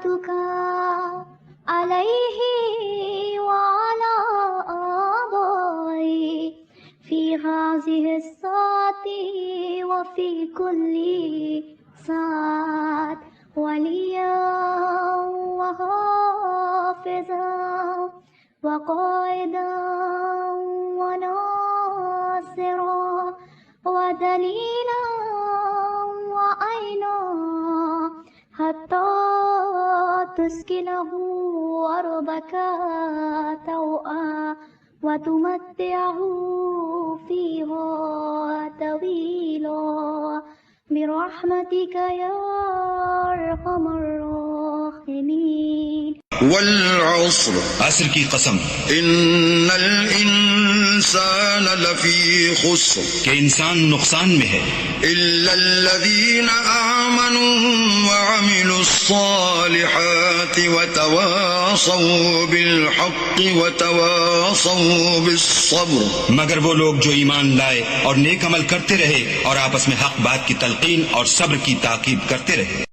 सलातुका अलैहि वअला आबाई फी हाज़िहि साती व फी कुल्ली सात वलिया व हाफ़िज़ा व क़ाइदा व नासिरा व दलीला व ऐना हत्ता तुस्किनहु अर्दका तौआ व तुमत्तिअहु फ़ीहा तवीला बिरहमतिका या अरहमर राहिमीन। वल्अस्र, असर की कसम, इन्नल इंसान लफी खुस्र, के इंसान नुकसान में है, इल्लल्लज़ीना आमनू व अमिलुस्सालिहाति व तवासौ बिलहक्कि व तवासौ बिस्सब्र, मगर वो लोग जो ईमान लाए और नेक अमल करते रहे और आपस में हक बात की तलकीन और सब्र की ताकीद करते रहे।